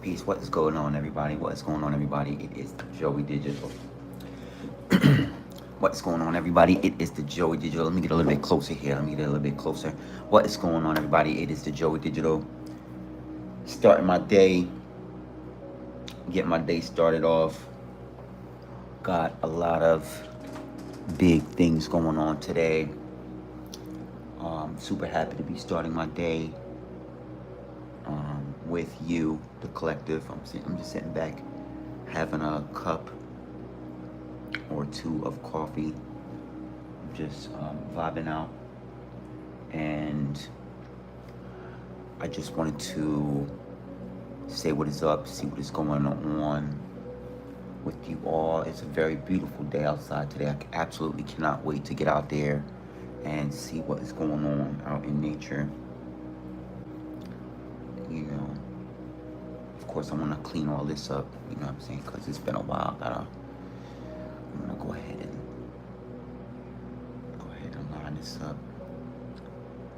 Peace. What is going on, everybody? What is going on, everybody? It is Joey Digital. What's going on, everybody? It is the Joey Digital. Let me get a little bit closer here. Let me get a little bit closer. What is going on, everybody? It is the Joey Digital. Starting my day. Get my day started off. Got a lot of big things going on today. Super happy to be starting my day with you, the collective. I'm just sitting back, having a cup or two of coffee, just vibing out. And I just wanted to say what is up, see what is going on with you all. It's a very beautiful day outside today. I absolutely cannot wait to get out there and see what is going on out in nature. You know, of course I want to clean all this up, you know what I'm saying, because it's been a while. I'm gonna go ahead and line this up.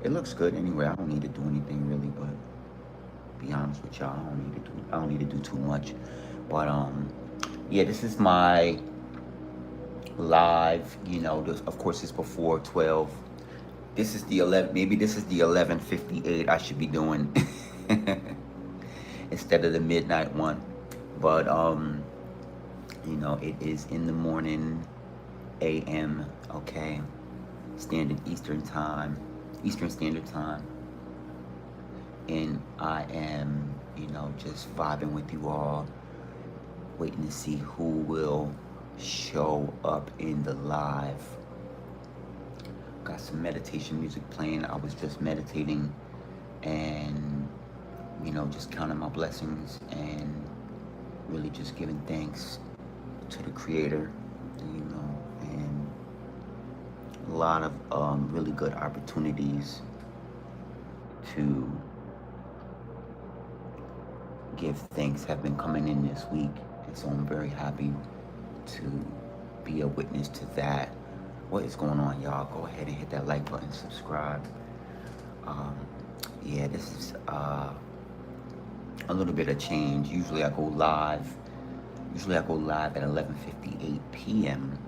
It looks good anyway. I don't need to do anything really, but be honest with y'all, I don't need to do too much. But yeah, this is my live, you know, of course it's before 12. This is the 11, maybe this is the 11:58 I should be doing instead of the midnight one. But you know, it is in the morning, AM, okay, Eastern Standard Time, and I am, you know, just vibing with you all, waiting to see who will show up in the live. Got some meditation music playing. I was just meditating and, you know, just counting my blessings and really just giving thanks to the Creator, you know, and a lot of really good opportunities to give thanks have been coming in this week, and so I'm very happy to be a witness to that. What is going on, y'all? Go ahead and hit that like button, subscribe. Yeah, this is a little bit of change. Usually I go live at 11:58 p.m.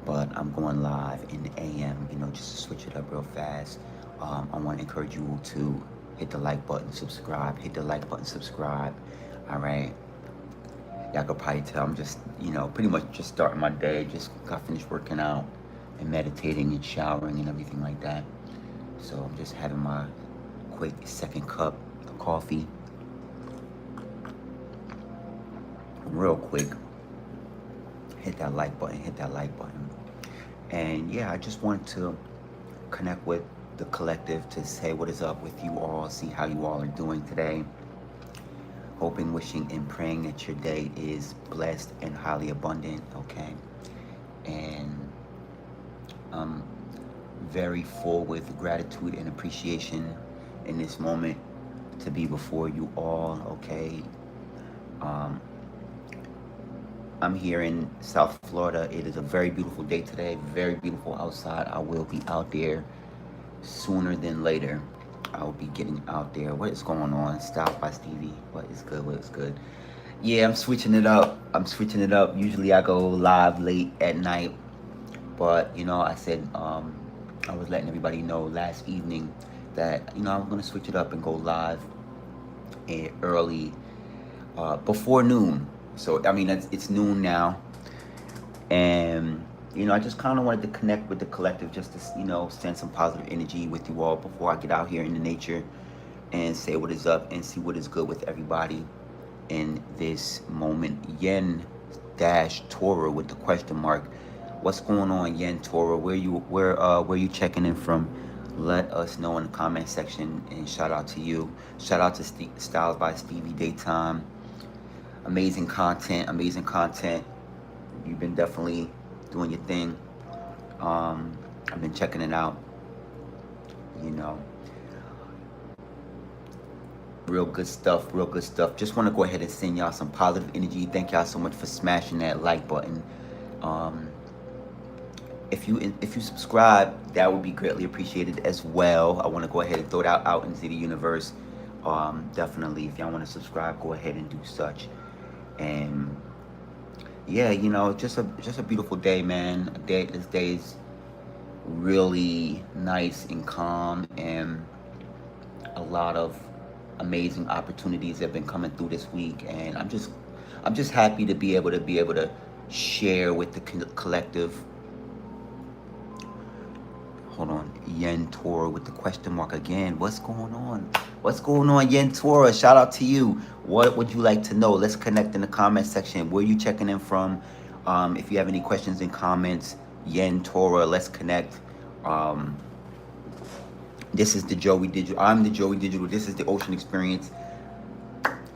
but I'm going live in the AM, you know, just to switch it up real fast. I want to encourage you all to hit the like button, subscribe. All right. Y'all could probably tell I'm just, you know, pretty much just starting my day. Just got finished working out and meditating and showering and everything like that. So I'm just having my quick second cup of coffee. Real quick. Hit that like button. And yeah, I just wanted to connect with the collective to say what is up with you all, see how you all are doing today. Hoping, wishing, and praying that your day is blessed and highly abundant, okay? And I'm very full with gratitude and appreciation in this moment to be before you all, okay? I'm here in South Florida. It is a very beautiful day today, very beautiful outside. I will be out there sooner than later. I'll be getting out there. What is going on? Style by Stevie. What is good? Yeah, I'm switching it up. Usually I go live late at night. But, you know, I said, I was letting everybody know last evening that, you know, I'm going to switch it up and go live early, before noon. So, I mean, it's noon now. And you know, I just kind of wanted to connect with the collective just to, you know, send some positive energy with you all before I get out here in the nature and say what is up and see what is good with everybody in this moment. Yen dash Torah with the question mark. What's going on, Yen Torah? Where you checking in from? Let us know in the comment section, and shout out to you. Shout out to Styles by Stevie Daytime. Amazing content. You've been definitely doing your thing. I've been checking it out, you know. Real good stuff. Just want to go ahead and send y'all some positive energy. Thank y'all so much for smashing that like button. If you subscribe, that would be greatly appreciated as well. I want to go ahead and throw that out into the universe. Definitely, if y'all want to subscribe, go ahead and do such. And yeah, you know, just a beautiful day, man. This day is really nice and calm, and a lot of amazing opportunities have been coming through this week, and I'm just happy to be able to share with the collective. Hold on, Yen Tora with the question mark again. What's going on? What's going on, Yen Tora? Shout out to you. What would you like to know? Let's connect in the comment section. Where are you checking in from? If you have any questions and comments, Yen Tora, let's connect. Um, this is the Joey Digital. I'm the Joey Digital. This is the Ocean Experience.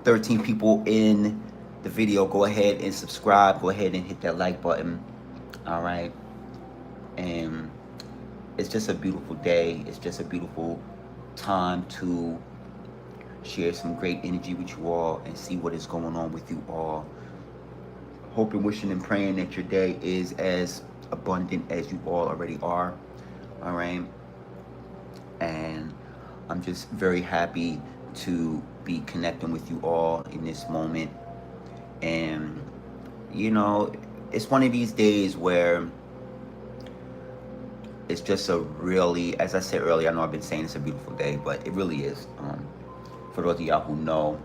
13 people in the video. Go ahead and subscribe. Go ahead and hit that like button. All right. And it's just a beautiful day. It's just a beautiful time to share some great energy with you all and see what is going on with you all. Hoping, wishing, and praying that your day is as abundant as you all already are. All right. And I'm just very happy to be connecting with you all in this moment. And, you know, it's one of these days where it's just a really, as I said earlier, I know I've been saying it's a beautiful day, but it really is. For those of y'all who know,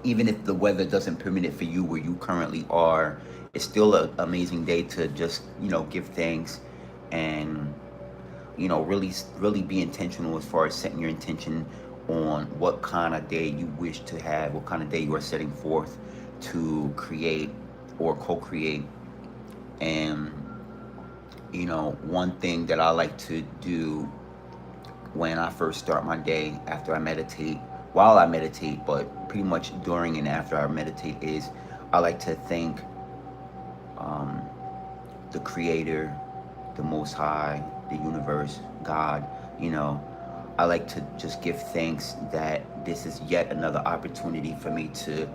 even if the weather doesn't permit it for you where you currently are, it's still an amazing day to just, you know, give thanks and, you know, really be intentional as far as setting your intention on what kind of day you wish to have, what kind of day you are setting forth to create or co-create. And, you know, one thing that I like to do when I first start my day after I meditate, while I meditate, but pretty much during and after I meditate, is I like to thank the Creator, the Most High, the universe, God. You know, I like to just give thanks that this is yet another opportunity for me to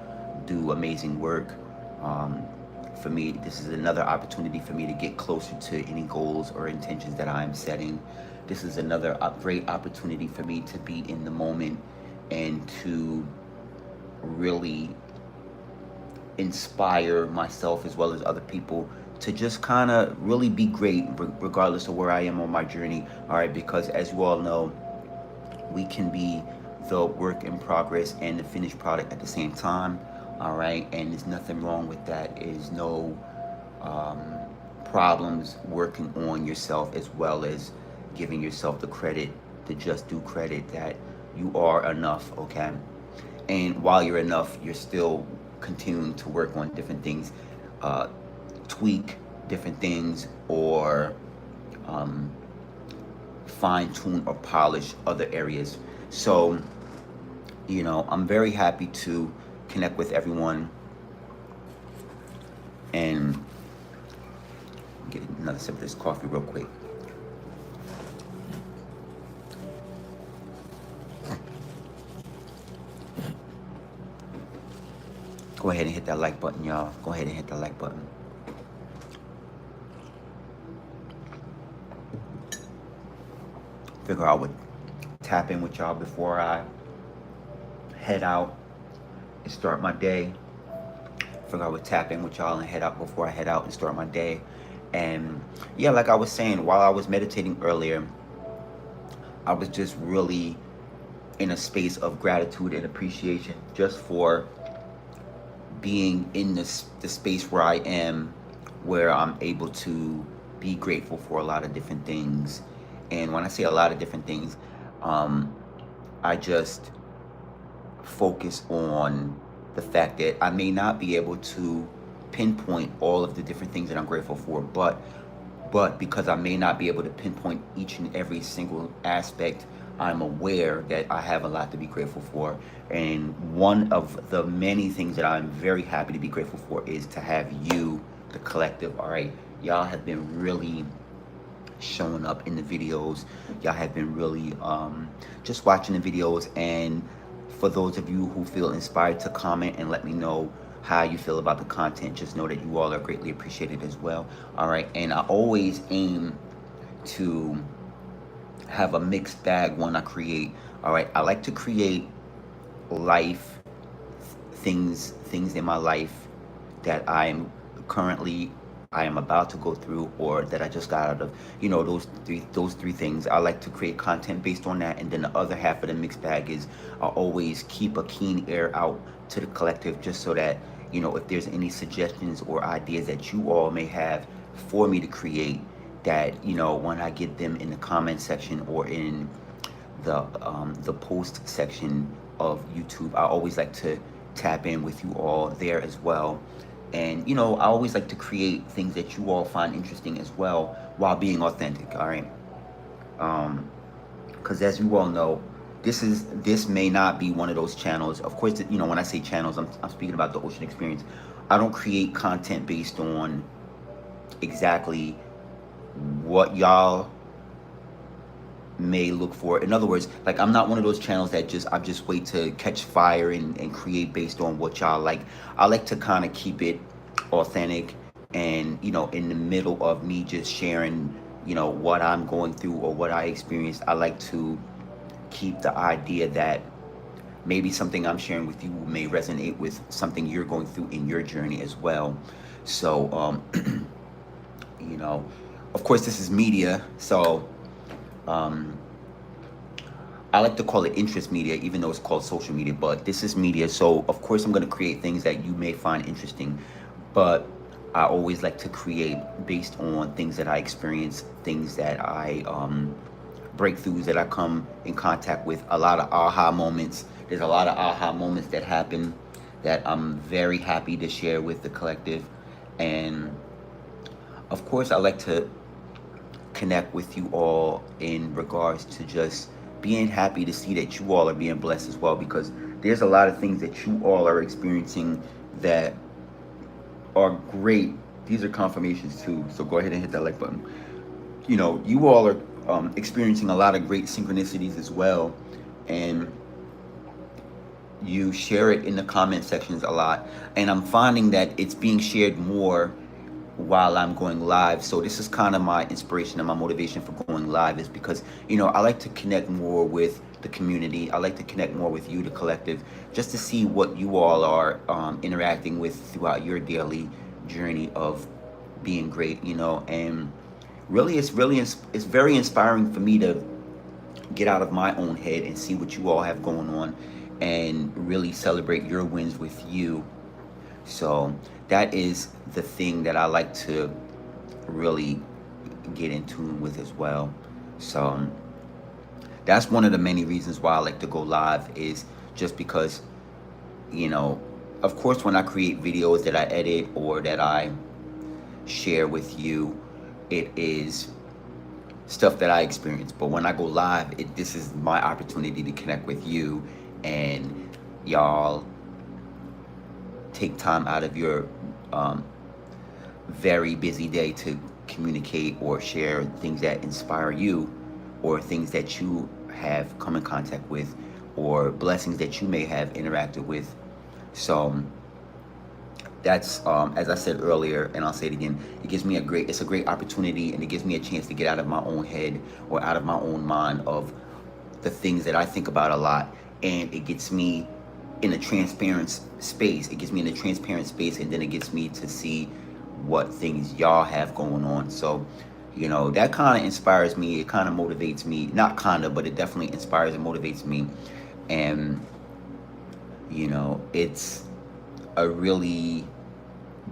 do amazing work. For me, this is another opportunity for me to get closer to any goals or intentions that I'm setting. This is another great opportunity for me to be in the moment and to really inspire myself as well as other people to just kind of really be great regardless of where I am on my journey. All right, because as you all know, we can be the work in progress and the finished product at the same time. All right, and there's nothing wrong with that. There's no problems working on yourself as well as giving yourself the credit, the just due credit that you are enough, okay? And while you're enough, you're still continuing to work on different things, tweak different things, or fine tune or polish other areas. So, you know, I'm very happy to connect with everyone and get another sip of this coffee real quick. Go ahead and hit that like button, y'all. Go ahead and hit that like button. Figure I would tap in with y'all before I head out and start my day. Figure I would tap in with y'all and head out before I head out and start my day. And yeah, like I was saying, while I was meditating earlier, I was just really in a space of gratitude and appreciation just for being in the space where I am, where I'm able to be grateful for a lot of different things. And when I say a lot of different things, I just focus on the fact that I may not be able to pinpoint all of the different things that I'm grateful for, but because I may not be able to pinpoint each and every single aspect, I'm aware that I have a lot to be grateful for. And one of the many things that I'm very happy to be grateful for is to have you, the collective. All right, y'all have been really showing up in the videos. Y'all have been really just watching the videos. And for those of you who feel inspired to comment and let me know how you feel about the content, just know that you all are greatly appreciated as well. All right, and I always aim to have a mixed bag when I create. All right, I like to create life, things in my life that I am about to go through, or that I just got out of, those three things. I like to create content based on that, and then the other half of the mixed bag is I always keep a keen ear out to the collective, just so that, if there's any suggestions or ideas that you all may have for me to create, that, when I get them in the comment section or in the post section of YouTube, I always like to tap in with you all there as well. And I always like to create things that you all find interesting as well, while being authentic. All right. Because as you all know, this may not be one of those channels. Of course, when I say channels, I'm speaking about the Ocean Experience. I don't create content based on exactly what y'all may look for. In other words, like, I'm not one of those channels that I just wait to catch fire and create based on what y'all like. I like to kind of keep it authentic, and in the middle of me just sharing what I'm going through or what I experienced, I like to keep the idea that maybe something I'm sharing with you may resonate with something you're going through in your journey as well. So of course, this is media, so I like to call it interest media, even though it's called social media, but this is media. So of course I'm going to create things that you may find interesting, but I always like to create based on things that I experience, things that I breakthroughs that I come in contact with, a lot of aha moments. There's a lot of aha moments that happen that I'm very happy to share with the collective. And of course, I like to connect with you all in regards to just being happy to see that you all are being blessed as well, because there's a lot of things that you all are experiencing that are great. These are confirmations too, so go ahead and hit that like button. You all are experiencing a lot of great synchronicities as well, and you share it in the comment sections a lot, and I'm finding that it's being shared more while I'm going live. So this is kind of my inspiration and my motivation for going live, is because I like to connect more with the community. I like to connect more with you, the collective, just to see what you all are interacting with throughout your daily journey of being great. And really, it's very inspiring for me to get out of my own head and see what you all have going on, and really celebrate your wins with you. So that is the thing that I like to really get in tune with as well. So that's one of the many reasons why I like to go live, is just because, of course, when I create videos that I edit or that I share with you, it is stuff that I experience. But when I go live, this is my opportunity to connect with you, and y'all take time out of your very busy day to communicate or share things that inspire you, or things that you have come in contact with, or blessings that you may have interacted with. So that's as I said earlier, and I'll say it again, it's a great opportunity, and it gives me a chance to get out of my own head or out of my own mind of the things that I think about a lot, and it gets me in a transparent space. It gets me in a transparent space, and then it gets me to see what things y'all have going on. So, that kind of inspires me. It kind of motivates me. Not kind of, but it definitely inspires and motivates me. And, it's a really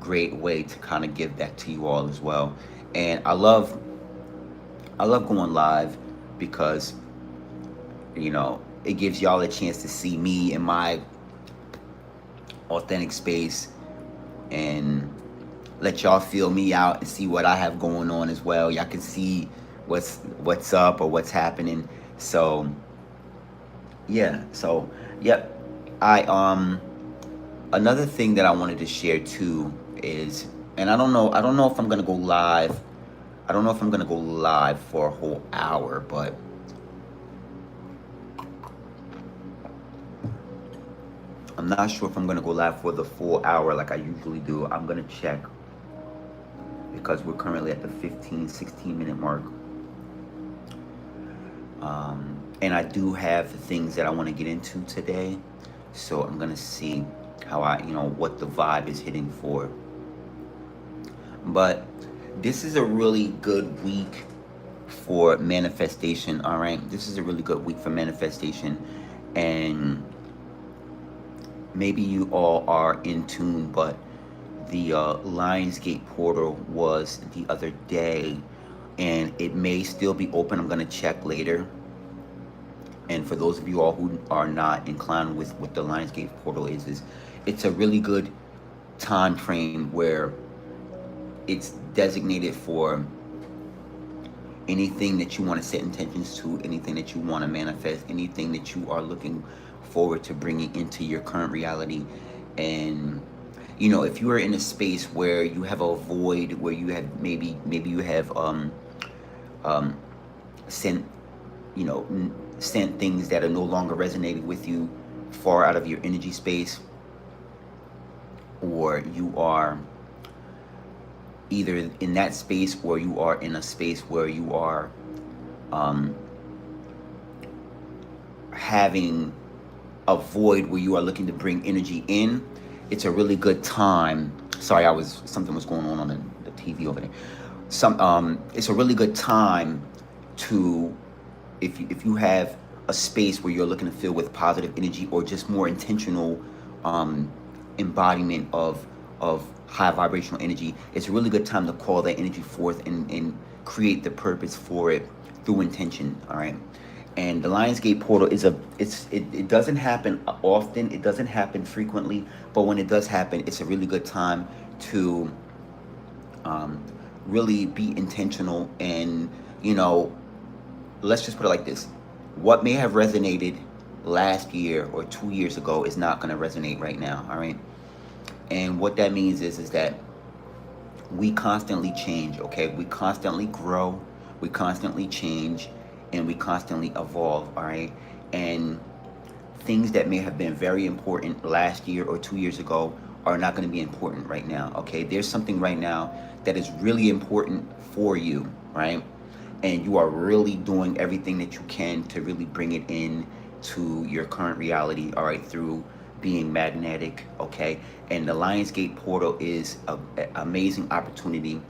great way to kind of give that to you all as well. And I love going live because, it gives y'all a chance to see me in my authentic space, and let y'all feel me out and see what I have going on as well. Y'all can see what's up or what's happening. So yeah, yep. Another thing that I wanted to share too is, and I don't know if I'm gonna go live. I don't know if I'm gonna go live for a whole hour, but I'm not sure if I'm gonna go live for the full hour like I usually do. I'm gonna check, because we're currently at the 16 minute mark. And I do have the things that I want to get into today. So I'm gonna see how what the vibe is hitting for. But this is a really good week for manifestation. All right, this is a really good week for manifestation, and maybe you all are in tune, but the Lionsgate portal was the other day, and it may still be open. I'm gonna check later. And for those of you all who are not inclined with what the Lionsgate portal is it's a really good time frame where it's designated for anything that you want to set intentions to, anything that you want to manifest, anything that you are looking forward to bringing into your current reality. And if you are in a space where you have a void, where you have maybe you have um sent sent things that are no longer resonating with you far out of your energy space, or you are either in that space or you are in a space where you are um, having a void where you are looking to bring energy in. It's a really good time. Sorry, something was going on the TV over there. It's a really good time to, if you have a space where you're looking to fill with positive energy or just more intentional embodiment of high vibrational energy. It's a really good time to call that energy forth and create the purpose for it through intention. All right. And the Lionsgate portal it doesn't happen often, it doesn't happen frequently, but when it does happen, it's a really good time to really be intentional. And let's just put it like this: what may have resonated last year or 2 years ago is not going to resonate right now. All right. And what that means is that we constantly change. Okay, we constantly grow, we constantly change, and we constantly evolve. All right. And things that may have been very important last year or 2 years ago are not going to be important right now. Okay, there's something right now that is really important for you, right? And you are really doing everything that you can to really bring it in to your current reality, all right, through being magnetic. Okay. And the Lionsgate portal is an amazing opportunity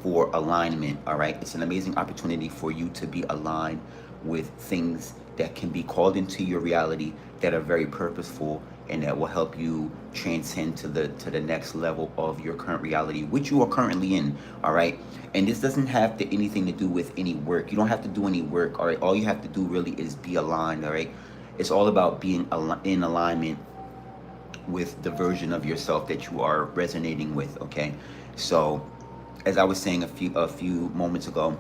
for alignment. All right, it's an amazing opportunity for you to be aligned with things that can be called into your reality that are very purposeful and that will help you transcend to the next level of your current reality, which you are currently in. All right. And this doesn't have anything to do with any work. You don't have to do any work. All right, all you have to do really is be aligned. All right, it's all about being in alignment with the version of yourself that you are resonating with. Okay. So as I was saying a few moments ago,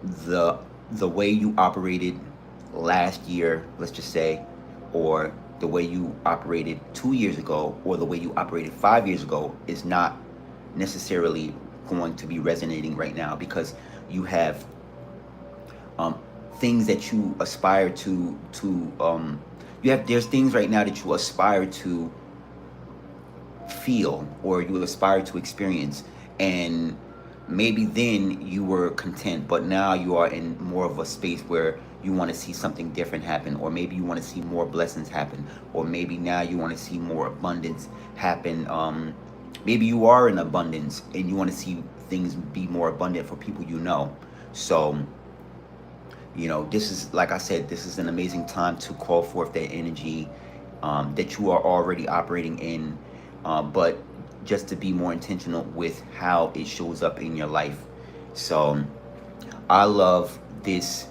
the way you operated last year, let's just say, or the way you operated 2 years ago, or the way you operated 5 years ago, is not necessarily going to be resonating right now, because you have things that you aspire to there's things right now that you aspire to feel or you aspire to experience, and maybe then you were content, but now you are in more of a space where you want to see something different happen, or maybe you want to see more blessings happen, or maybe now you want to see more abundance happen. Maybe you are in abundance and you want to see things be more abundant for people so this is, like I said, this is an amazing time to call forth that energy that you are already operating in, but just to be more intentional with how it shows up in your life. So I love this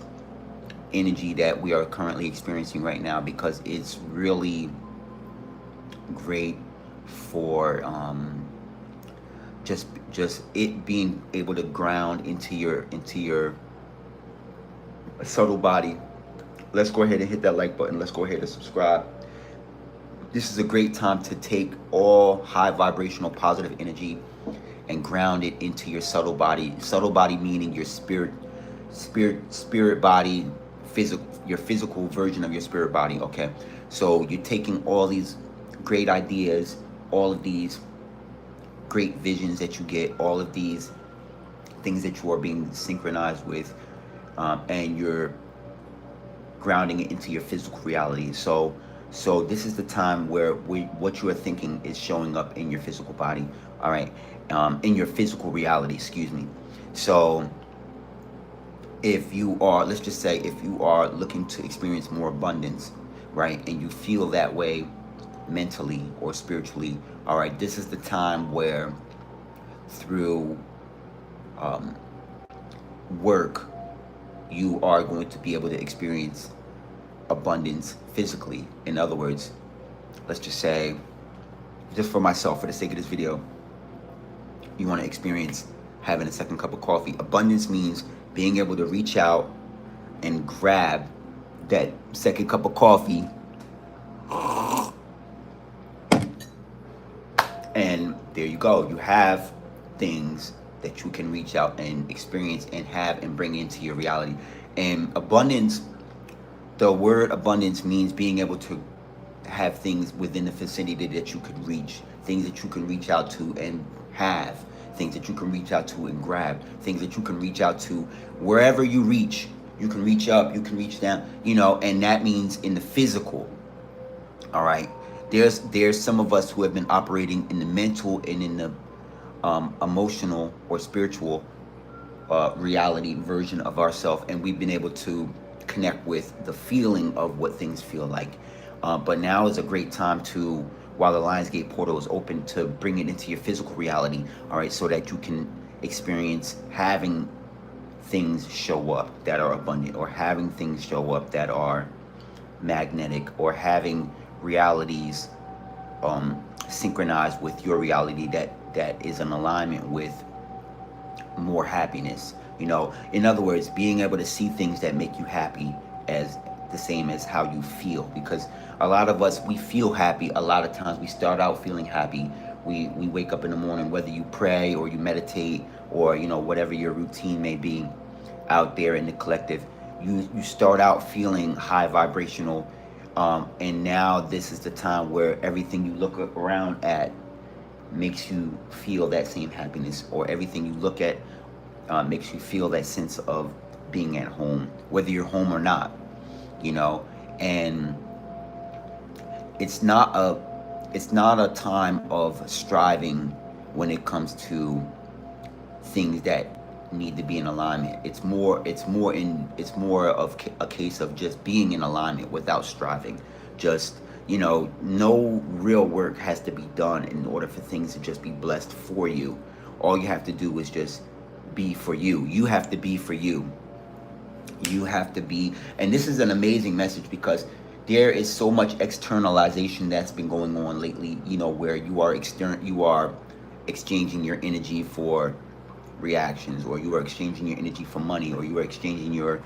energy that we are currently experiencing right now, because it's really great for just it being able to ground into your subtle body. Let's go ahead and hit that like button. Let's go ahead and subscribe. This is a great time to take all high vibrational positive energy and ground it into your subtle body. Subtle body meaning your spirit body, your physical version of your spirit body. Okay, so you're taking all these great ideas, all of these great visions that you get, all of these things that you are being synchronized with, and you're grounding it into your physical reality. So this is the time where what you are thinking is showing up in your physical body. All right, in your physical reality. Excuse me. So if you are, let's just say, if you are looking to experience more abundance, right, and you feel that way mentally or spiritually, all right, this is the time where through work, you are going to be able to experience abundance physically. In other words, let's just say, just for myself, for the sake of this video, you want to experience having a second cup of coffee. Abundance means being able to reach out and grab that second cup of coffee, and there you go. You have things that you can reach out and experience and have and bring into your reality. And abundance, the word abundance means being able to have things within the vicinity that you could reach, things that you can reach out to and have, things that you can reach out to and grab, things that you can reach out to wherever you reach. You can reach up, you can reach down, you know, and that means in the physical. All right. There's some of us who have been operating in the mental and in the emotional or spiritual reality version of ourselves, and we've been able to connect with the feeling of what things feel like. But now is a great time to, while the LIONSGATE portal is open, to bring it into your physical reality, all right, so that you can experience having things show up that are abundant, or having things show up that are magnetic, or having realities synchronized with your reality that is in alignment with more happiness. You know, in other words, being able to see things that make you happy as the same as how you feel. Because a lot of us, we feel happy. A lot of times we start out feeling happy. We wake up in the morning, whether you pray or you meditate or, you know, whatever your routine may be out there in the collective, you start out feeling high vibrational. And now this is the time where everything you look around at makes you feel that same happiness, or everything you look at makes you feel that sense of being at home, whether you're home or not, you know. And it's not a time of striving when it comes to things that need to be in alignment. It's more of a case of just being in alignment without striving. Just, you know, no real work has to be done in order for things to just be blessed for you. All you have to do is just be for you. You have to be for you. You have to be, and this is an amazing message because there is so much externalization that's been going on lately, you know, where you are exchanging your energy for reactions, or you are exchanging your energy for money, or you are exchanging your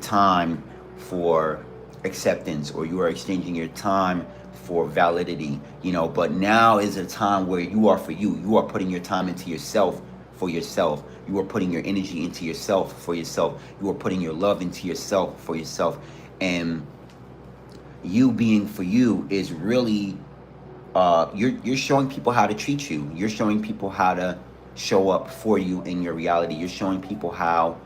time for acceptance, or you are exchanging your time for validity, you know. But now is a time where you are for you. You are putting your time into yourself for yourself. You are putting your energy into yourself for yourself. You are putting your love into yourself for yourself. And you being for you is really you're showing people how to treat you. You're showing people how to show up for you in your reality. You're showing people how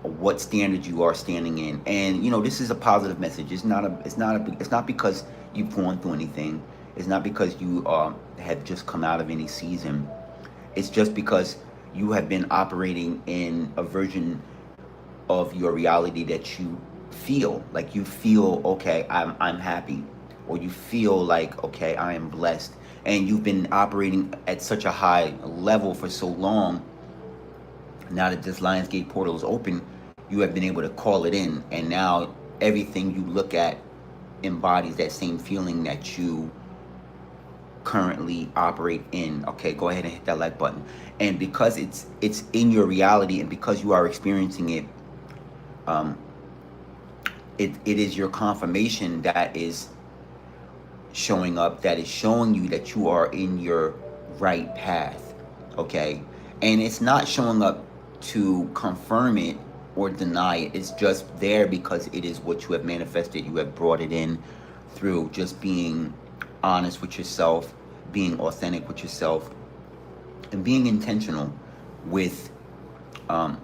what standard you are standing in. And you know, this is a positive message. It's not because you've gone through anything. It's not because you have just come out of any season. It's just because you have been operating in a version of your reality that you feel like, you feel, okay, I'm happy, or you feel like, okay, I am blessed. And you've been operating at such a high level for so long. Now that this LIONSGATE portal is open, you have been able to call it in, and now everything you look at embodies that same feeling that you currently operate in. Okay, go ahead and hit that like button. And because it's in your reality, and because you are experiencing it, it is your confirmation that is showing up, that is showing you that you are in your right path. Okay, and it's not showing up to confirm it or deny it. It's just there because it is what you have manifested. You have brought it in through just being honest with yourself, being authentic with yourself, and being intentional with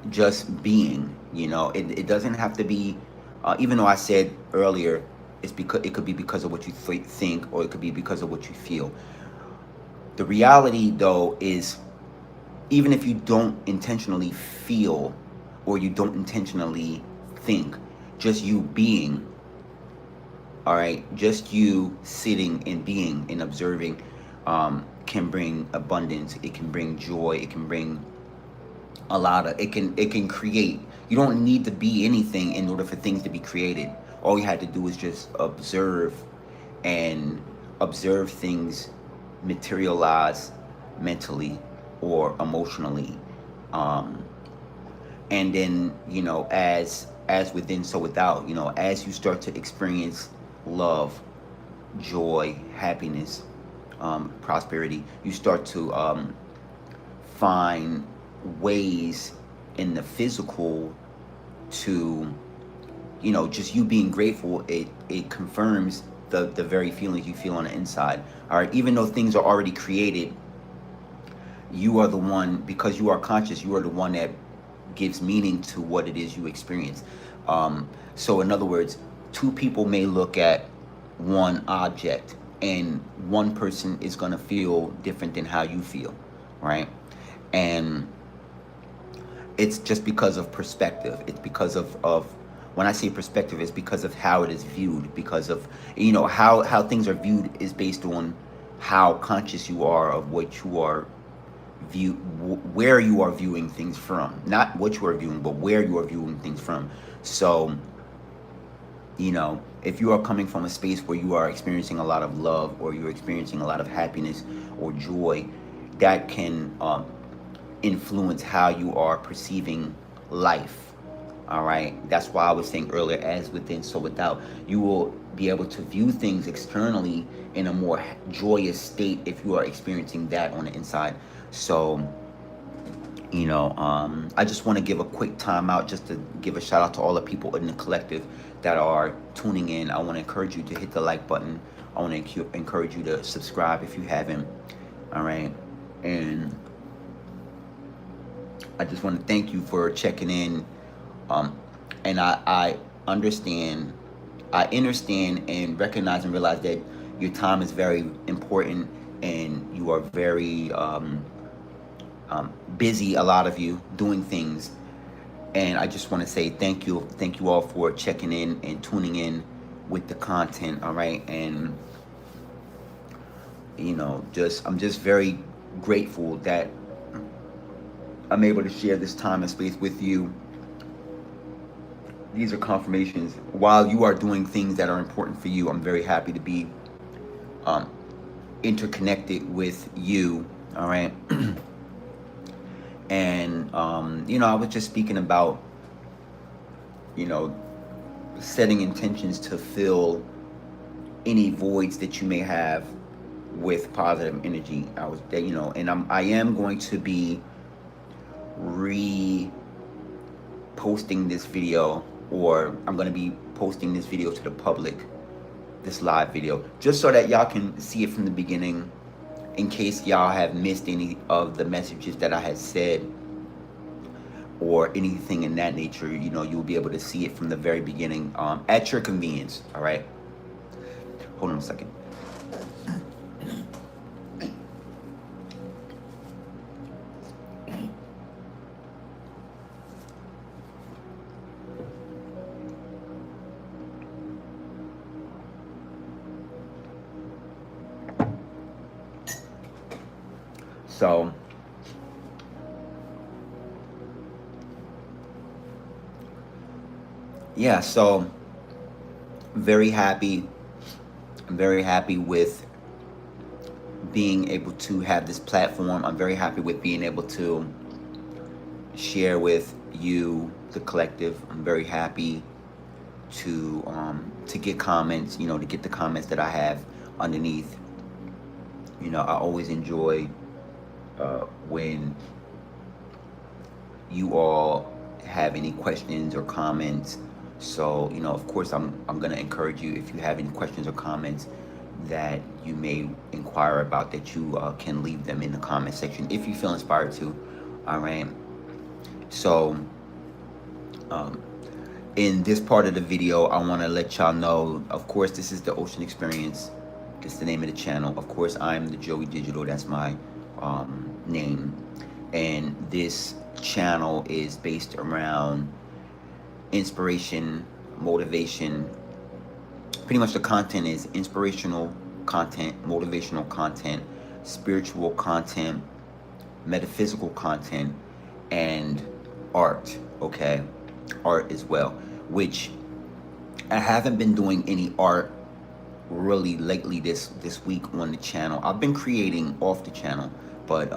just being. You know, it doesn't have to be Even though I said earlier, it's because it could be because of what you think, or it could be because of what you feel. The reality, though, is even if you don't intentionally feel or you don't intentionally think, just you being, all right, just you sitting and being and observing can bring abundance. It can bring joy. It can bring a lot of, it can create. You don't need to be anything in order for things to be created. All you had to do is just observe, and observe things materialize mentally or emotionally. um and then, as within, so without. As you start to experience love, joy, happiness, prosperity, you start to find ways in the physical to, just you being grateful. It confirms the very feelings you feel on the inside. All right, even though things are already created, you are the one, because you are conscious, you are the one that gives meaning to what it is you experience. So in other words, two people may look at one object, and one person is going to feel different than how you feel, right? And it's just because of perspective. It's because of when I say perspective, it's because of how it is viewed. Because of, how things are viewed is based on how conscious you are of what you are where you are viewing things from. Not what you are viewing, but where you are viewing things from. So, if you are coming from a space where you are experiencing a lot of love, or you're experiencing a lot of happiness or joy, that can influence how you are perceiving life. All right, that's why I was saying earlier, as within, so without. You will be able to view things externally in a more joyous state if you are experiencing that on the inside. So, I just want to give a quick time out, just to give a shout out to all the people in the collective that are tuning in. I want to encourage you to hit the like button. I want to encourage you to subscribe if you haven't. All right, and I just want to thank you for checking in. And I understand, and recognize and realize that your time is very important, and you are very busy, a lot of you, doing things. And I just want to say thank you all for checking in and tuning in with the content. All right, and I'm just very grateful that I'm able to share this time and space with you. These are confirmations. While you are doing things that are important for you, I'm very happy to be interconnected with you. All right. And I was just speaking about setting intentions to fill any voids that you may have with positive energy. And I am going to be posting this video, or I'm going to be posting this video to the public, this live video, just so that y'all can see it from the beginning, in case y'all have missed any of the messages that I had said, or anything in that nature. You'll be able to see it from the very beginning, at your convenience. All right, hold on a second. So, yeah, so very happy. I'm very happy with being able to have this platform. I'm very happy with being able to share with you, the collective. I'm very happy to get comments, to get the comments that I have underneath. I always enjoy when you all have any questions or comments. So, of course, I'm going to encourage you, if you have any questions or comments that you may inquire about, that you can leave them in the comment section if you feel inspired to. All right. So, in this part of the video, I want to let y'all know, of course, this is the Ocean Experience. It's the name of the channel. Of course, I'm the Joey Digital. That's my name. And this channel is based around inspiration, motivation. Pretty much the content is inspirational content, motivational content, spiritual content, metaphysical content, and art, okay? Art as well, which I haven't been doing any art really lately this week on the channel. I've been creating off the channel, but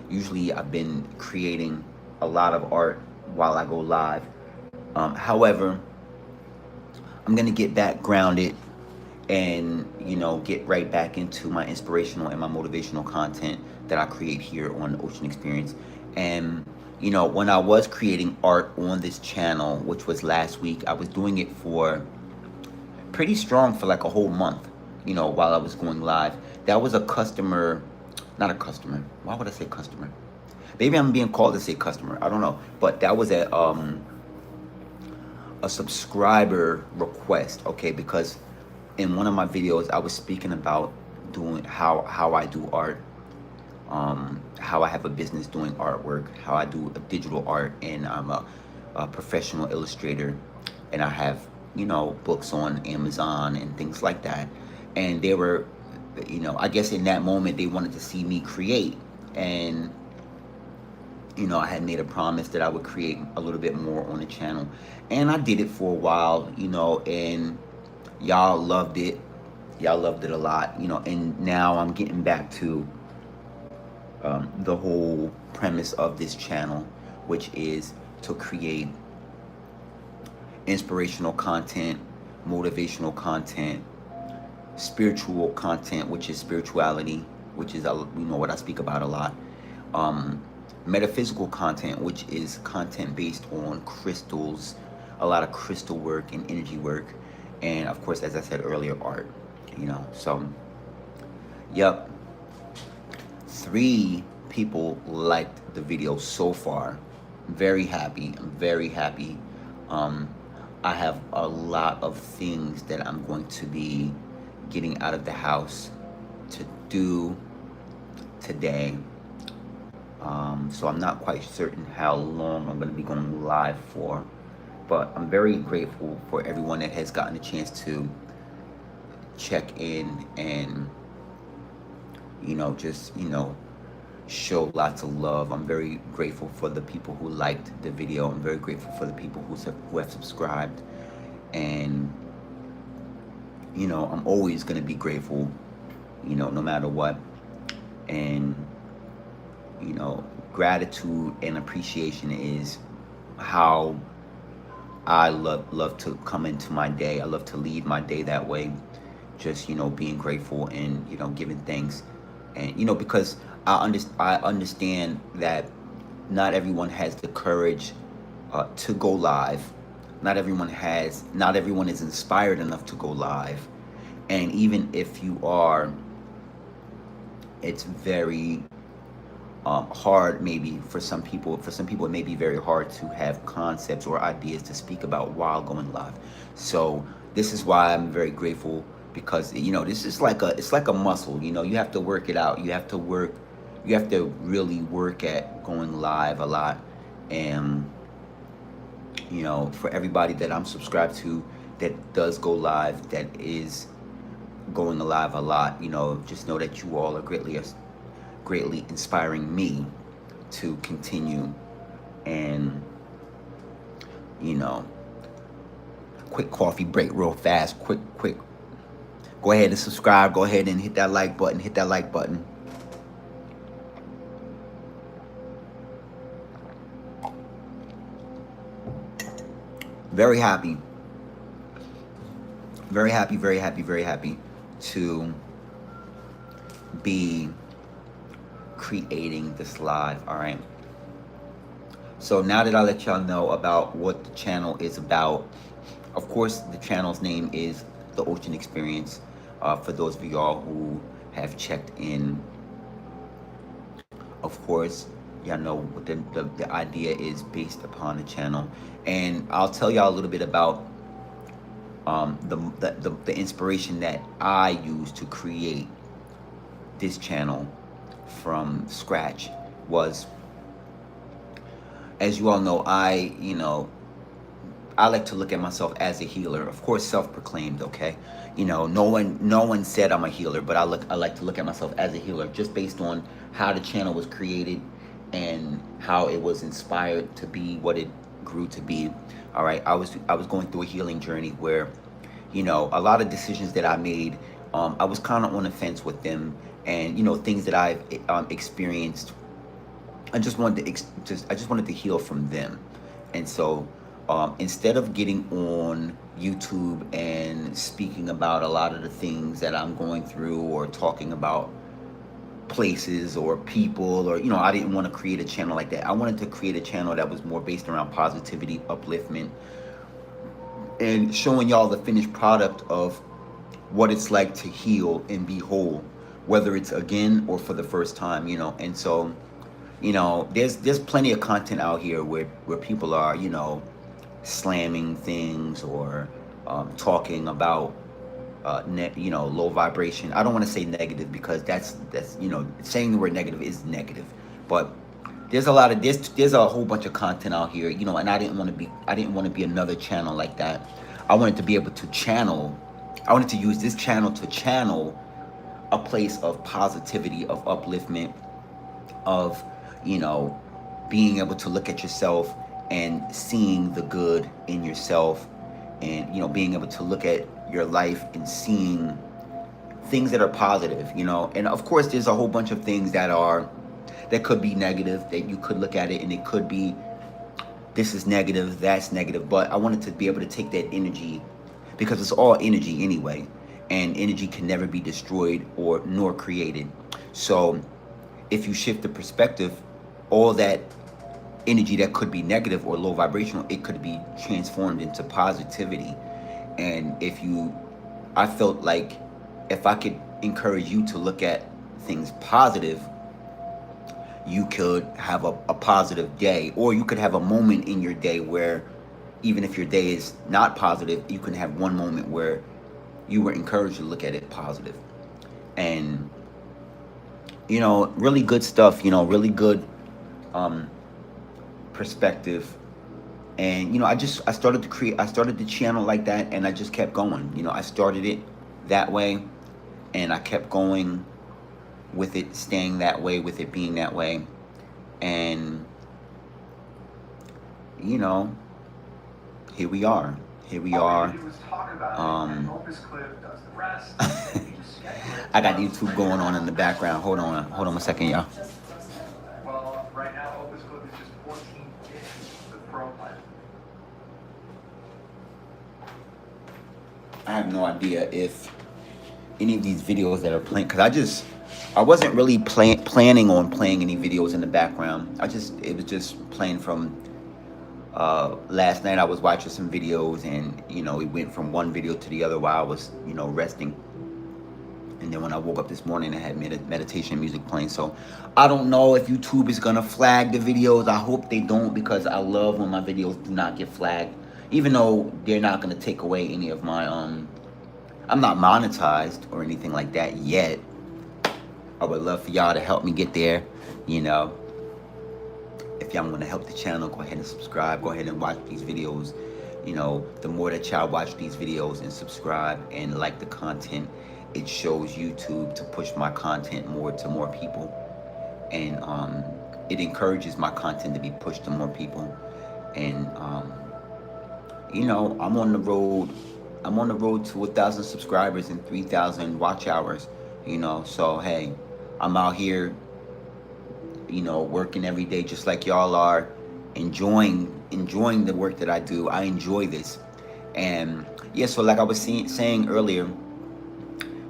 usually I've been creating a lot of art while I go live. However, I'm gonna get back grounded and, you know, get right back into my inspirational and my motivational content that I create here on the Ocean Experience. And, you know, when I was creating art on this channel, which was last week, I was doing it for pretty strong for like a whole month, you know, while I was going live. That was a customer, not a customer. Why would I say customer? Maybe I'm being called to say customer. I don't know. But that was a subscriber request, okay? Because in one of my videos, I was speaking about doing how I do art, how I have a business doing artwork, how I do a digital art, and I'm a professional illustrator, and I have, you know, books on Amazon and things like that. And they were, you know, I guess in that moment they wanted to see me create, and, you know, I had made a promise that I would create a little bit more on the channel, and I did it for a while, you know, and y'all loved it. Y'all loved it a lot, you know, and now I'm getting back to the whole premise of this channel, which is to create inspirational content, motivational content, spiritual content, which is spirituality, which is, you know, what I speak about a lot. Metaphysical content, which is content based on crystals, a lot of crystal work and energy work, and of course, as I said earlier, art, you know. So, yep, 3 people liked the video so far. Very happy. I'm very happy. I have a lot of things that I'm going to be getting out of the house to do today. So I'm not quite certain how long I'm going to be going live for, but I'm very grateful for everyone that has gotten a chance to check in and, you know, just, you know, show lots of love. I'm very grateful for the people who liked the video. I'm very grateful for the people who have subscribed. And, you know, I'm always going to be grateful, you know, no matter what. And, you know, gratitude and appreciation is how I love to come into my day. I love to lead my day that way. Just, you know, being grateful and, you know, giving thanks. And, you know, because I understand that not everyone has the courage to go live. Not everyone is inspired enough to go live. And even if you are, it's very hard maybe for some people. For some people, it may be very hard to have concepts or ideas to speak about while going live. So this is why I'm very grateful, because, you know, this is like it's like a muscle. You know, you have to work it out. You have to really work at going live a lot. And, you know, for everybody that I'm subscribed to that does go live, that is going live a lot, you know, just know that you all are greatly inspiring me to continue. And, you know, quick coffee break real fast, quick. Go ahead and subscribe. Go ahead and hit that like button. Very happy to be creating this live. All right. So now that I let y'all know about what the channel is about, of course, the channel's name is The Ocean Experience. For those of y'all who have checked in, of course, y'all know what the idea is based upon the channel. And I'll tell y'all a little bit about the inspiration that I use to create this channel from scratch. Was, as you all know, I like to look at myself as a healer. Of course, self-proclaimed, okay? No one said I'm a healer, but I like to look at myself as a healer just based on how the channel was created and how it was inspired to be what it grew to be. All right, I was going through a healing journey where, a lot of decisions that I made, I was kind of on the fence with them, and things that I've experienced, I just wanted to heal from them. And so instead of getting on YouTube and speaking about a lot of the things that I'm going through, or talking about places or people, or I didn't want to create a channel like that. I wanted to create a channel that was more based around positivity, upliftment, and showing y'all the finished product of what it's like to heal and be whole, whether it's again or for the first time. And so there's plenty of content out here where people are slamming things, or talking about low vibration. I don't want to say negative, because that's saying the word negative is negative, but there's a whole bunch of content out here, and I didn't want to be another channel like that. I wanted to be able to I wanted to use this channel to channel a place of positivity, of upliftment, of being able to look at yourself and seeing the good in yourself, and being able to look at your life and seeing things that are positive. And of course there's a whole bunch of things that could be negative, that you could look at it and it could be, this is negative, that's negative. But I wanted to be able to take that energy, because it's all energy anyway, and energy can never be destroyed nor created. So if you shift the perspective, all that energy that could be negative or low vibrational, it could be transformed into positivity. And I felt like if I could encourage you to look at things positive, you could have a positive day, or you could have a moment in your day where, even if your day is not positive, you can have one moment where you were encouraged to look at it positive. And really good stuff, really good perspective. And I started the channel like that, and I just kept going. I started it that way, and I kept going with it, staying that way, with it being that way. And here we are. I got YouTube going on in the background. Hold on a second, y'all. Well, right now, Opus Clip is just 14 gigs, the Pro plan. I have no idea if any of these videos that are playing, because I wasn't really planning on playing any videos in the background. It was just playing from last night. I was watching some videos, and it went from one video to the other while I was resting. And then when I woke up this morning, I had meditation music playing. So I don't know if YouTube is gonna flag the videos. I hope they don't, because I love when my videos do not get flagged, even though they're not gonna take away any of my I'm not monetized or anything like that yet. I would love for y'all to help me get there. If y'all want to help the channel, go ahead and subscribe. Go ahead and watch these videos. The more that y'all watch these videos and subscribe and like the content, it shows YouTube to push my content more to more people. And it encourages my content to be pushed to more people. And I'm on the road to 1,000 subscribers and 3,000 watch hours. So hey, I'm out here working every day just like y'all are, enjoying the work that I do. I enjoy this. And yeah, so like I was saying earlier,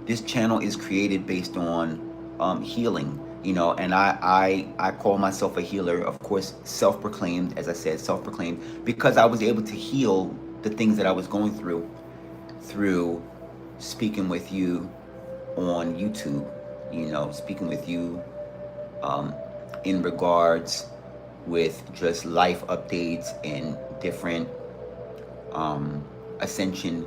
this channel is created based on healing, and I call myself a healer, of course, self-proclaimed, as I said, self-proclaimed, because I was able to heal the things that I was going through speaking with you on YouTube, speaking with you in regards with just life updates and different ascension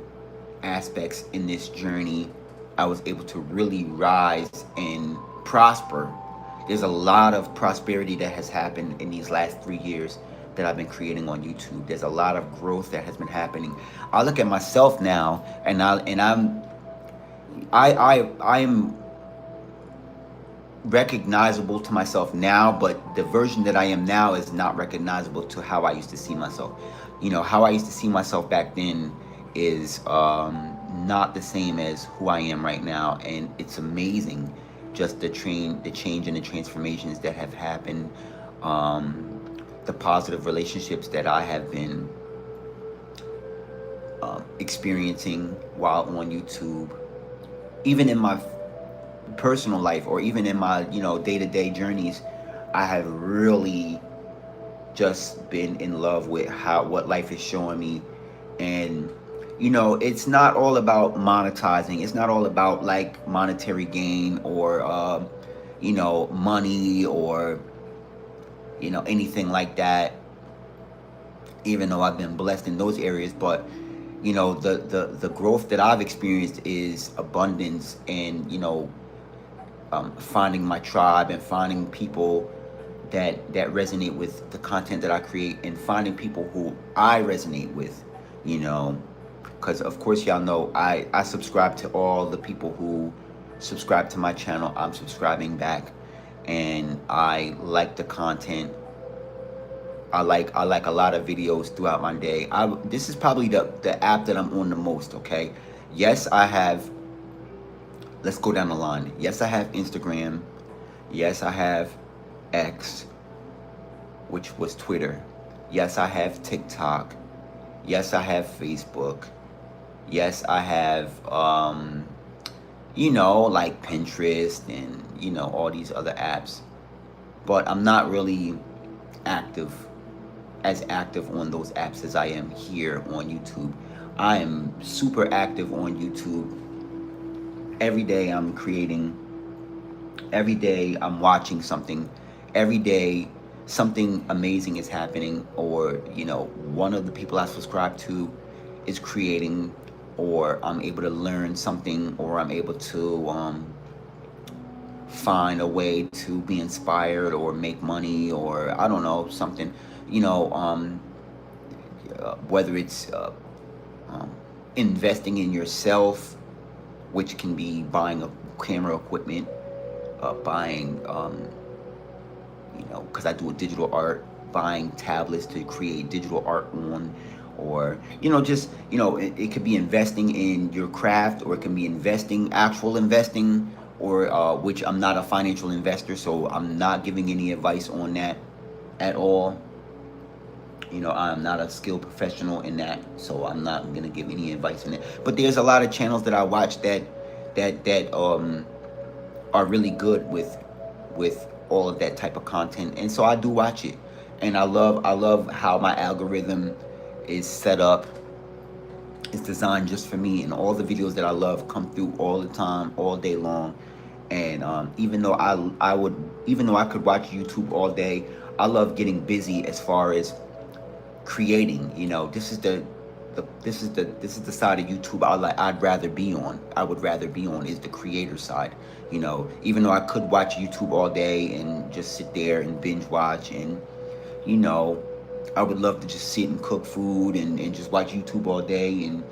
aspects in this journey. I was able to really rise and prosper. There's a lot of prosperity that has happened in these last 3 years that I've been creating on YouTube. There's a lot of growth that has been happening. I look at myself now, and I'm recognizable to myself now, but the version that I am now is not recognizable to how I used to see myself. How I used to see myself back then is not the same as who I am right now, and it's amazing just the change and the transformations that have happened, the positive relationships that I have been experiencing while on YouTube, even in my personal life or even in my day-to-day journeys. I have really just been in love with what life is showing me. And it's not all about monetizing. It's not all about like monetary gain or money or anything like that, even though I've been blessed in those areas. But the growth that I've experienced is abundance, and finding my tribe and finding people that resonate with the content that I create, and finding people who I resonate with, because of course y'all know I subscribe to all the people who subscribe to my channel. I'm subscribing back, and I like the content. I like a lot of videos throughout my day. This is probably the app that I'm on the most, okay? Yes, I have. Let's go down the line. Yes, I have Instagram. Yes, I have X, which was Twitter. Yes, I have TikTok. Yes, I have Facebook. Yes, I have, like Pinterest and, all these other apps. But I'm not really as active on those apps as I am here on YouTube. I am super active on YouTube. Every day I'm creating. Every day I'm watching something. Every day something amazing is happening, or one of the people I subscribe to is creating, or I'm able to learn something, or I'm able to find a way to be inspired or make money, or I don't know, something, whether it's investing in yourself, which can be buying a camera equipment, buying, because I do a digital art, buying tablets to create digital art on, or, it could be investing in your craft, or it can be actual investing, or which I'm not a financial investor, so I'm not giving any advice on that at all. I'm not a skilled professional in that, so I'm not going to give any advice on it. But there's a lot of channels that I watch that are really good with all of that type of content, and so I do watch it. And I love how my algorithm is set up. It's designed just for me, and all the videos that I love come through all the time, all day long. And even though I could watch YouTube all day, I love getting busy as far as creating. This is the side of YouTube I'd rather be on. I would rather be on is the creator side. Even though I could watch YouTube all day and just sit there and binge watch, and I would love to just sit and cook food and just watch YouTube all day, and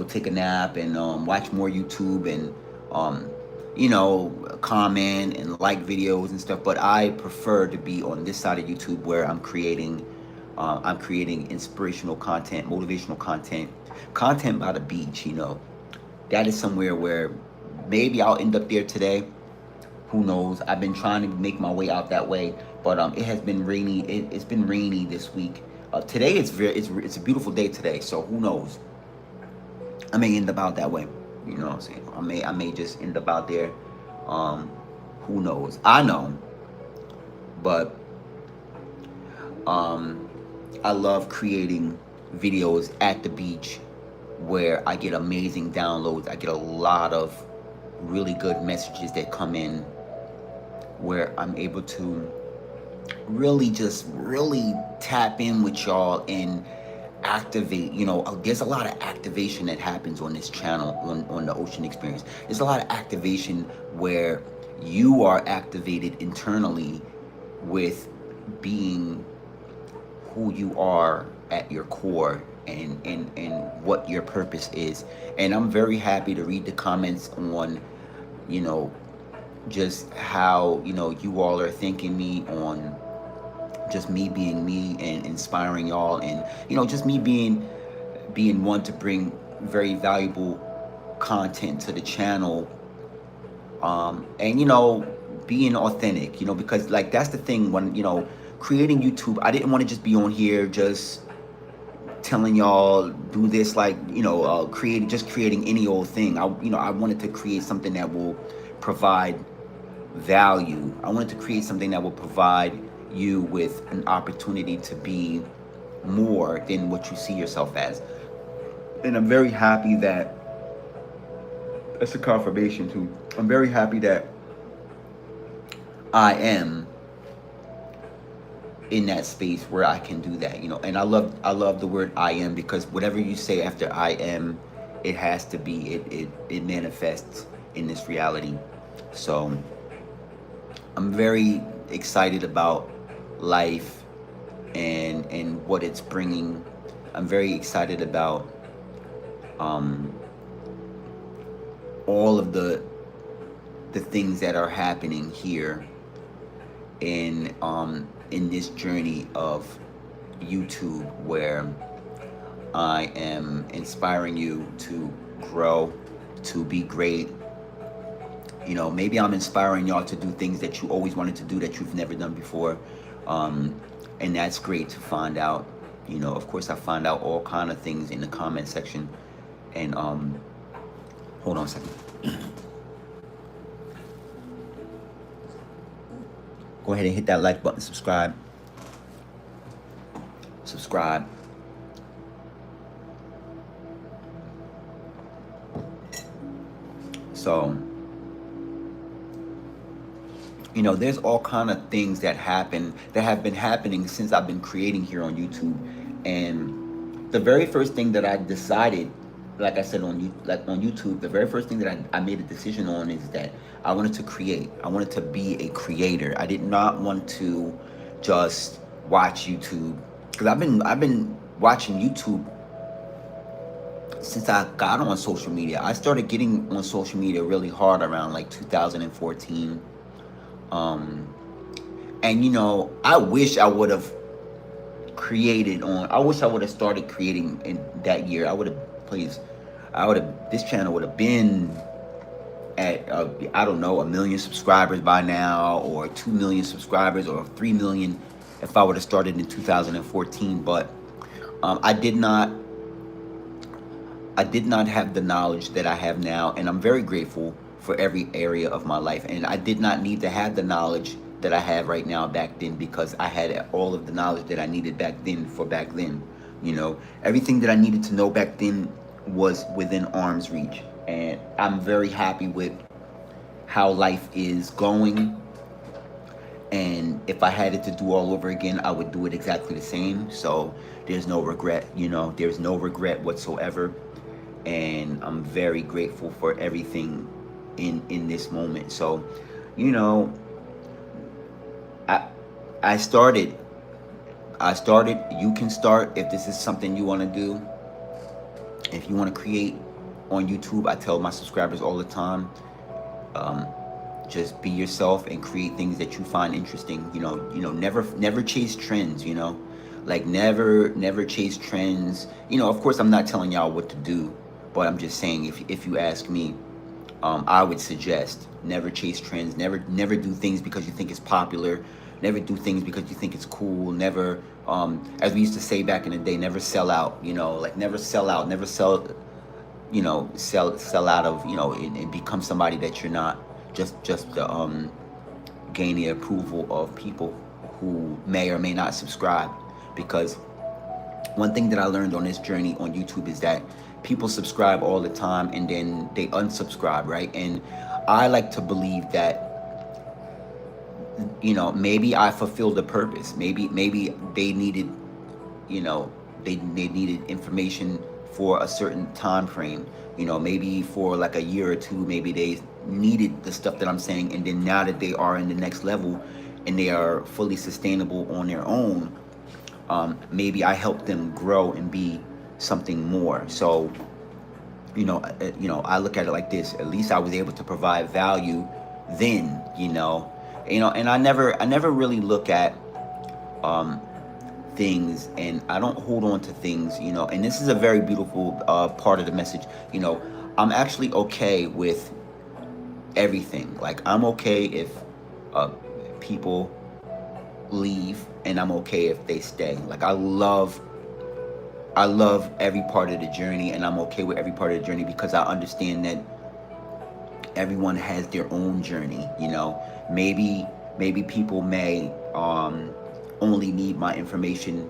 take a nap and watch more YouTube and comment and like videos and stuff. But I prefer to be on this side of YouTube where I'm creating inspirational content, motivational content by the beach. That is somewhere where maybe I'll end up there today. Who knows? I've been trying to make my way out that way, but it has been rainy. It's been rainy this week. Today it's a beautiful day today, so who knows? I may end up out that way. You know what I'm saying? I may just end up out there. Who knows? I know, but I love creating videos at the beach where I get amazing downloads. I get a lot of really good messages that come in where I'm able to really tap in with y'all and activate. There's a lot of activation that happens on this channel, on the Ocean Experience. There's a lot of activation where you are activated internally with being who you are at your core, and what your purpose is. And I'm very happy to read the comments on, you know just how, you all are thanking me on just me being me and inspiring y'all, and just me being one to bring very valuable content to the channel, and being authentic, because like that's the thing when creating YouTube. I didn't want to just be on here just telling y'all do this, like creating any old thing. I wanted to create something that will provide value. I wanted to create something that will provide you with an opportunity to be more than what you see yourself as. And I'm very happy that that's a confirmation too. I'm very happy that I am in that space where I can do that, And I love the word I am, because whatever you say after I am, it has to be, it manifests in this reality. So I'm very excited about life and what it's bringing. I'm very excited about all of the things that are happening here in this journey of YouTube, where I am inspiring you to grow, to be great. Maybe I'm inspiring y'all to do things that you always wanted to do that you've never done before. And that's great to find out. Of course, I find out all kind of things in the comment section. And hold on a second. Go ahead and hit that like button, subscribe. So, there's all kind of things that have been happening since I've been creating here on YouTube. And the very first thing that I decided, like I said, on YouTube, the very first thing that I made a decision on is that I wanted to create. I wanted to be a creator. I did not want to just watch YouTube, because I've been watching YouTube since I got on social media. I started getting on social media really hard around like 2014. And I wish I would have started creating in that year. This channel would have been at I don't know, 1 million subscribers by now, or 2 million subscribers, or 3 million if I would have started in 2014. But I did not have the knowledge that I have now, and I'm very grateful for every area of my life. And I did not need to have the knowledge that I have right now back then, because I had all of the knowledge that I needed back then for back then. Everything that I needed to know back then was within arm's reach. And I'm very happy with how life is going. And if I had it to do all over again, I would do it exactly the same. So there's no regret, there's no regret whatsoever. And I'm very grateful for everything in this moment. So, I started. You can start if this is something you want to do. If you want to create on YouTube, I tell my subscribers all the time, just be yourself and create things that you find interesting. Never chase trends. Like never chase trends. Of course, I'm not telling y'all what to do, but I'm just saying, if you ask me, I would suggest never chase trends. Never do things because you think it's popular. Never do things because you think it's cool. Never, as we used to say back in the day, never sell out. Never sell out. Never sell out of, and become somebody that you're not. Just to gain the approval of people who may or may not subscribe. Because one thing that I learned on this journey on YouTube is that people subscribe all the time and then they unsubscribe, right? And I like to believe that you know, maybe I fulfilled the purpose. Maybe they needed, you know, they needed information for a certain time frame. You know, maybe for like a year or two, maybe they needed the stuff that I'm saying, and then now that they are in the next level and they are fully sustainable on their own, maybe I helped them grow and be something more. So, you know, I look at it like this: at least I was able to provide value then. And I never really look at um, things, and I don't hold on to things. And this is a very beautiful part of the message. I'm actually okay with everything. Like, I'm okay if uh, people leave, and I'm okay if they stay. Like, I love every part of the journey, and I'm okay with every part of the journey because I understand that everyone has their own journey. Maybe people may only need my information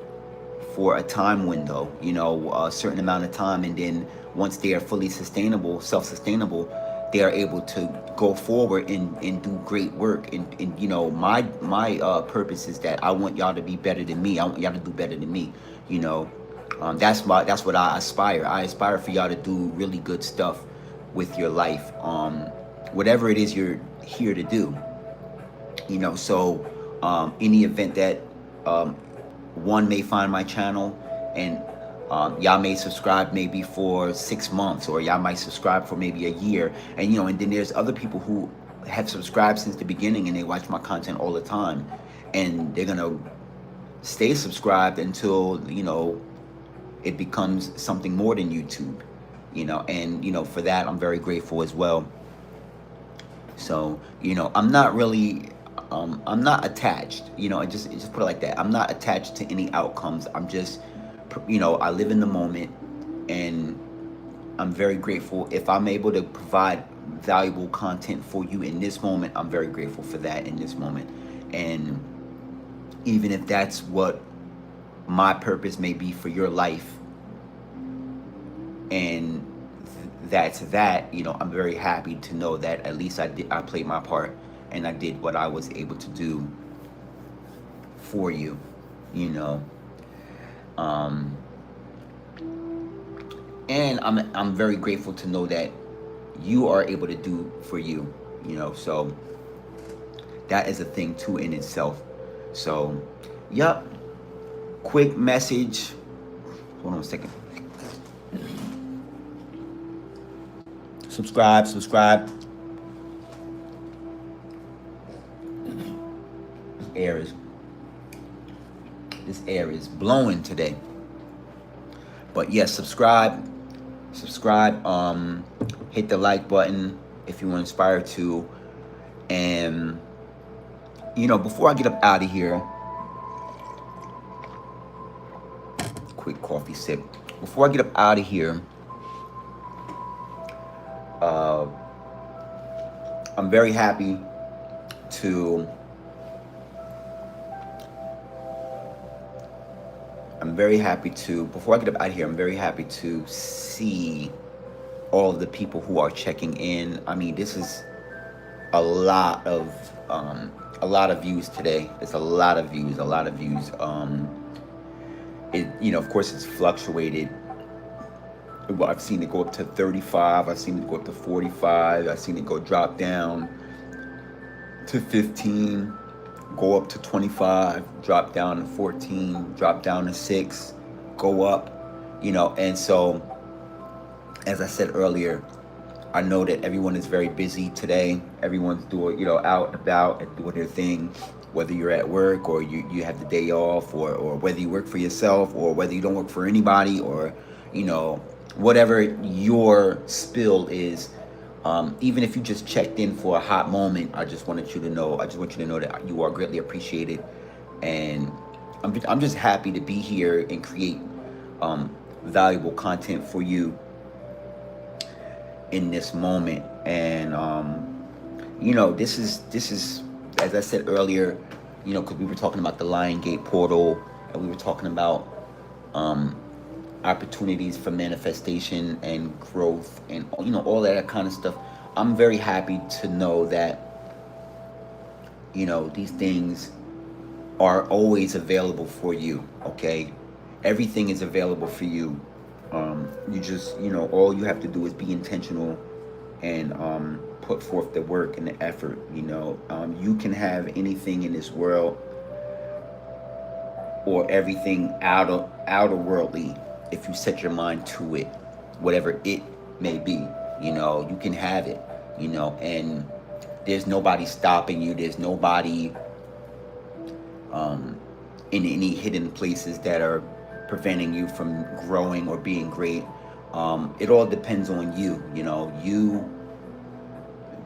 for a time window, a certain amount of time, and then once they are fully sustainable, self-sustainable, they are able to go forward and do great work. And my purpose is that I want y'all to be better than me. I want y'all to do better than me. That's what I aspire. I aspire for y'all to do really good stuff with your life, whatever it is you're here to do. So in the event that one may find my channel, and y'all may subscribe maybe for 6 months, or y'all might subscribe for maybe a year, and then there's other people who have subscribed since the beginning and they watch my content all the time, and they're gonna stay subscribed until it becomes something more than YouTube. And for that I'm very grateful as well. So I'm not really I'm not attached, just put it like that. I'm not attached to any outcomes. I'm just, I live in the moment, and I'm very grateful. If I'm able to provide valuable content for you in this moment, I'm very grateful for that in this moment. And even if that's what my purpose may be for your life, and that's that, I'm very happy to know that at least I played my part, and I did what I was able to do for you. And I'm very grateful to know that you are able to do for you. So that is a thing too in itself. So, yep. Quick message. Hold on a second. Subscribe. This air is blowing today. But yes, subscribe. Hit the like button if you were inspired to. And before I get up out of here, quick coffee sip. Before I get up out of here, I'm very happy to before I get up out of here, I'm very happy to see all of the people who are checking in. I mean, this is a lot of views today. It's a lot of views. Of course, it's fluctuated. Well, I've seen it go up to 35. I've seen it go up to 45. I've seen it drop down to 15, go up to 25, drop down to 14, drop down to 6, go up, and so, as I said earlier, I know that everyone is very busy today. Everyone's doing, out and about and doing their thing, whether you're at work or you have the day off, or whether you work for yourself, or whether you don't work for anybody, or, whatever your spill is. Even if you just checked in for a hot moment, I just want you to know that you are greatly appreciated. And I'm just happy to be here and create valuable content for you in this moment. And this is as I said earlier, because we were talking about the LIONSGATE portal, and we were talking about opportunities for manifestation and growth, and all that kind of stuff. I'm very happy to know that You know, these things are always available for you, okay? Everything is available for you. You just, you know, all you have to do is be intentional and put forth the work and the effort. You know, you can have anything in this world or everything outer worldly if you set your mind to it, whatever it may be. You know, you can have it. You know, and there's nobody stopping you. There's nobody um, in any hidden places that are preventing you from growing or being great. It all depends on you. You know,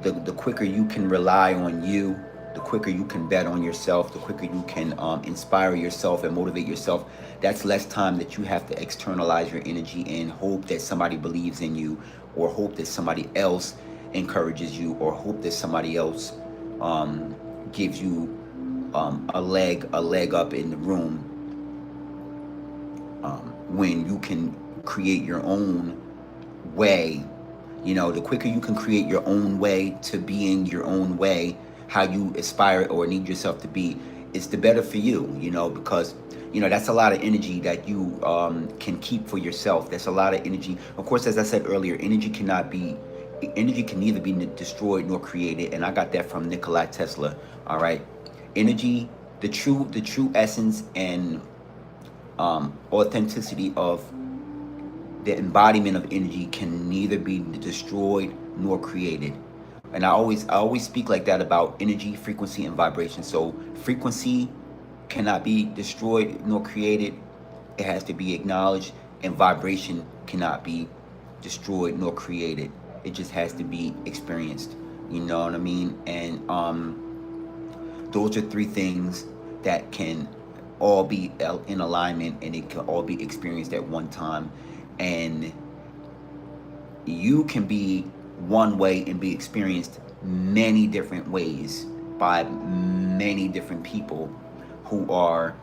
the quicker you can rely on you, the quicker you can bet on yourself, the quicker you can inspire yourself and motivate yourself. That's less time that you have to externalize your energy and hope that somebody believes in you, or hope that somebody else encourages you, or hope that somebody else gives you a leg up in the room, when you can create your own way. You know, the quicker you can create your own way to being your own way, how you aspire or need yourself to be, it's the better for you. You know, because you know that's a lot of energy that you can keep for yourself. That's a lot of energy. Of course, as I said earlier, energy can neither be destroyed nor created, and I got that from Nikola Tesla. All right, energy, the true essence and authenticity of the embodiment of energy can neither be destroyed nor created. And I always speak like that about energy, frequency, and vibration. So frequency cannot be destroyed nor created. It has to be acknowledged. And vibration cannot be destroyed nor created. It just has to be experienced. You know what I mean? And those are three things that can all be in alignment, and it can all be experienced at one time. And you can be one way and be experienced many different ways by many different people who are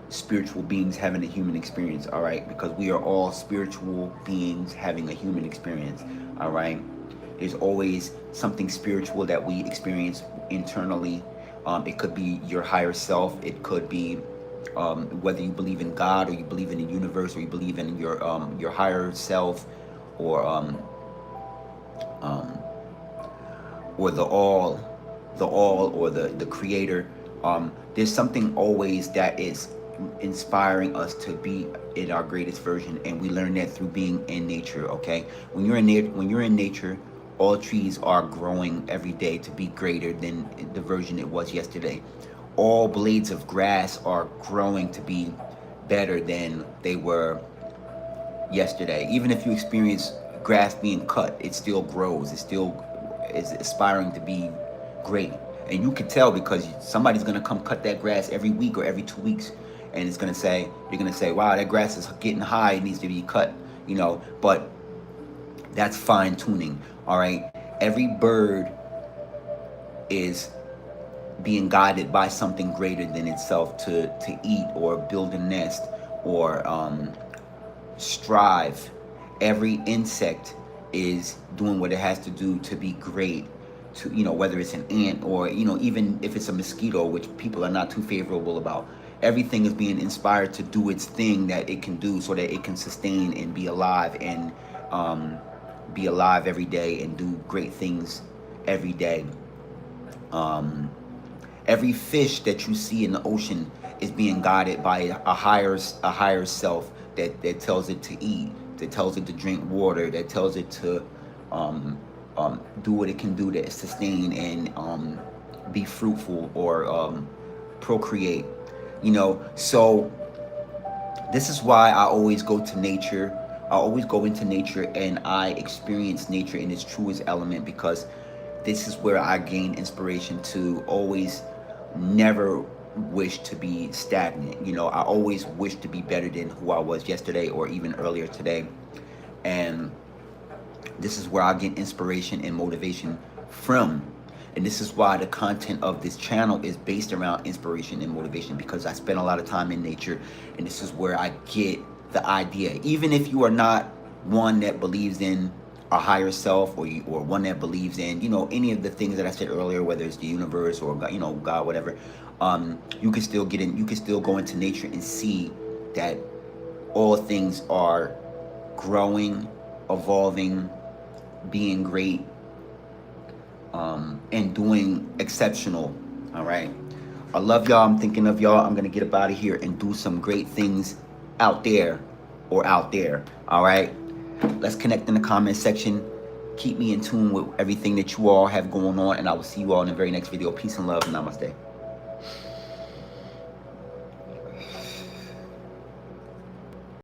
spiritual beings having a human experience. All right, because we are all spiritual beings having a human experience. All right, there's always something spiritual that we experience internally. It could be your higher self. It could be whether you believe in God, or you believe in the universe, or you believe in your higher self, or the all, or the creator. There's something always that is inspiring us to be in our greatest version, and we learn that through being in nature. Okay, when you're in nature, all trees are growing every day to be greater than the version it was yesterday. All blades of grass are growing to be better than they were yesterday. Even if you experience grass being cut, it still grows. It still is aspiring to be great. And you can tell because somebody's going to come cut that grass every week or every 2 weeks. And you're going to say, wow, that grass is getting high. It needs to be cut, you know, but that's fine tuning. All right. Every bird is being guided by something greater than itself to eat or build a nest or strive. Every insect is doing what it has to do to be great, to, you know, whether it's an ant or, you know, even if it's a mosquito, which people are not too favorable about. Everything is being inspired to do its thing that it can do so that it can sustain and be alive, and be alive every day and do great things every day. Every fish that you see in the ocean is being guided by a higher self that tells it to eat, that tells it to drink water, that tells it to do what it can do to sustain and be fruitful or procreate. You know, so this is why I always go to nature. I always go into nature and I experience nature in its truest element, because this is where I gain inspiration to always never wish to be stagnant. You know, I always wish to be better than who I was yesterday or even earlier today. And this is where I get inspiration and motivation from. And this is why the content of this channel is based around inspiration and motivation, because I spend a lot of time in nature, and this is where I get the idea. Even if you are not one that believes in a higher self, or one that believes in, you know, any of the things that I said earlier, whether it's the universe or God, you know, God, whatever, you can still get in. You can still go into nature and see that all things are growing, evolving, being great, and doing exceptional. All right. I love y'all. I'm thinking of y'all. I'm gonna get up out of here and do some great things out there, or out there. All right. Let's connect in the comment section. Keep me in tune with everything that you all have going on, and I will see you all in the very next video. Peace and love. Namaste.